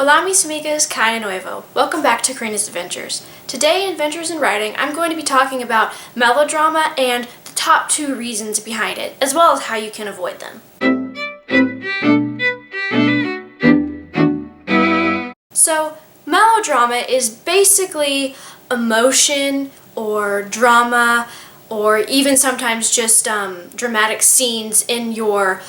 Hola mis amigas, Kai Nuevo. Welcome back to Karina's Adventures. Today in Adventures in Writing, I'm going to be talking about melodrama and the top 2 reasons behind it, as well as how you can avoid them. So, melodrama is basically emotion or drama or even sometimes just dramatic scenes in your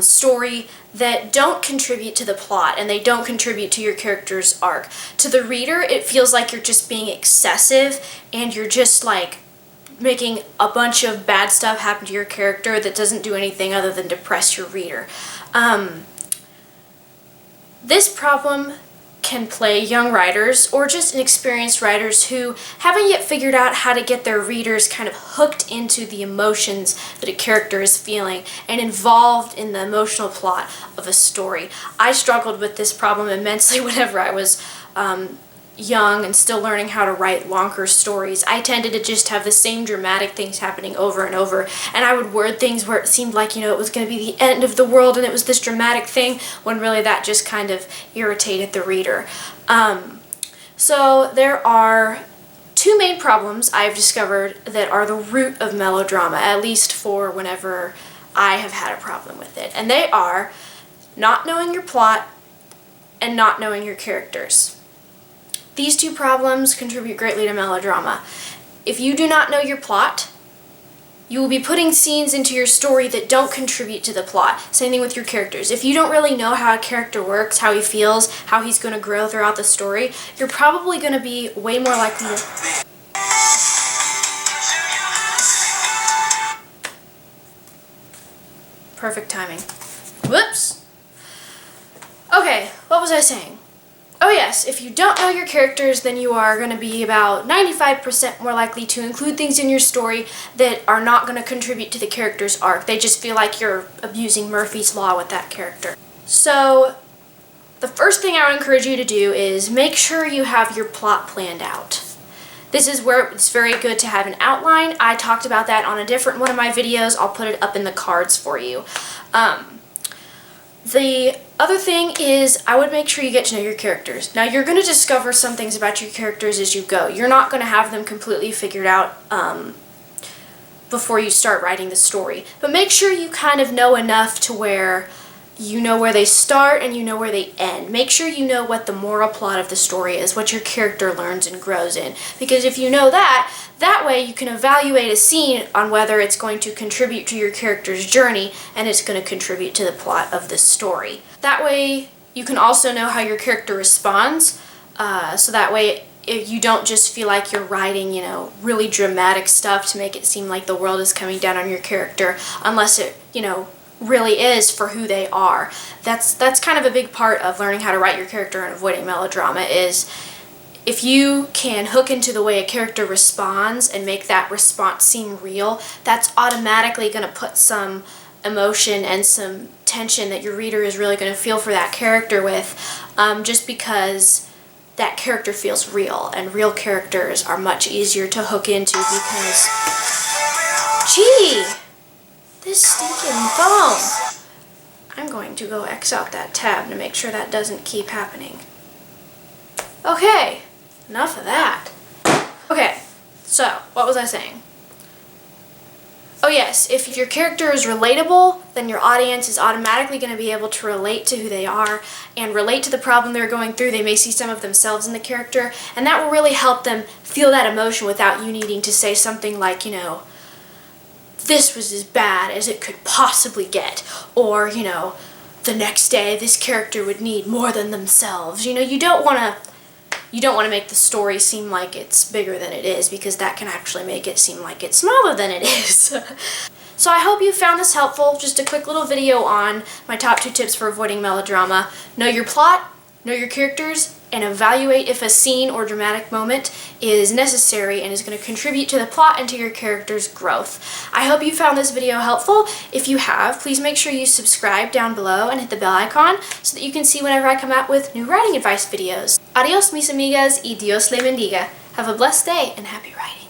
story that don't contribute to the plot and they don't contribute to your character's arc. To the reader, it feels like you're just being excessive and you're just like making a bunch of bad stuff happen to your character that doesn't do anything other than depress your reader. This problem can plague young writers or just inexperienced writers who haven't yet figured out how to get their readers kind of hooked into the emotions that a character is feeling and involved in the emotional plot of a story. I struggled with this problem immensely whenever I was young and still learning how to write longer stories. I tended to just have the same dramatic things happening over and over, and I would word things where it seemed like, it was going to be the end of the world and it was this dramatic thing, when really that just kind of irritated the reader. So there are 2 main problems I've discovered that are the root of melodrama, at least for whenever I have had a problem with it, and they are not knowing your plot and not knowing your characters. These 2 problems contribute greatly to melodrama. If you do not know your plot, you will be putting scenes into your story that don't contribute to the plot. Same thing with your characters. If you don't really know how a character works, how he feels, how he's going to grow throughout the story, you're probably going to be way more likely to... Perfect timing. Whoops! Okay, what was I saying? Oh yes, if you don't know your characters, then you are going to be about 95% more likely to include things in your story that are not going to contribute to the character's arc. They just feel like you're abusing Murphy's Law with that character. So, the first thing I would encourage you to do is make sure you have your plot planned out. This is where it's very good to have an outline. I talked about that on a different one of my videos. I'll put it up in the cards for you. The other thing is, I would make sure you get to know your characters. Now, you're going to discover some things about your characters as you go. You're not going to have them completely figured out before you start writing the story. But make sure you kind of know enough to where you know where they start and you know where they end. Make sure you know what the moral plot of the story is, what your character learns and grows in. Because if you know that, that way you can evaluate a scene on whether it's going to contribute to your character's journey and it's going to contribute to the plot of the story. That way you can also know how your character responds, so that way you don't just feel like you're writing, really dramatic stuff to make it seem like the world is coming down on your character, unless it, really is for who they are. That's kind of a big part of learning how to write your character and avoiding melodrama, is if you can hook into the way a character responds and make that response seem real, that's automatically going to put some emotion and some tension that your reader is really going to feel for that character with, just because that character feels real, and real characters are much easier to hook into because... Gee! This stinking phone! I'm going to go X out that tab to make sure that doesn't keep happening. Okay, enough of that. Okay, so, what was I saying? Oh yes, if your character is relatable, then your audience is automatically going to be able to relate to who they are and relate to the problem they're going through. They may see some of themselves in the character, and that will really help them feel that emotion without you needing to say something like, this was as bad as it could possibly get, or, the next day this character would need more than themselves. You don't want to make the story seem like it's bigger than it is, because that can actually make it seem like it's smaller than it is. So I hope you found this helpful. Just a quick little video on my top 2 tips for avoiding melodrama. Know your plot, know your characters, and evaluate if a scene or dramatic moment is necessary and is going to contribute to the plot and to your character's growth. I hope you found this video helpful. If you have, please make sure you subscribe down below and hit the bell icon so that you can see whenever I come out with new writing advice videos. Adios mis amigas y Dios le bendiga. Have a blessed day and happy writing.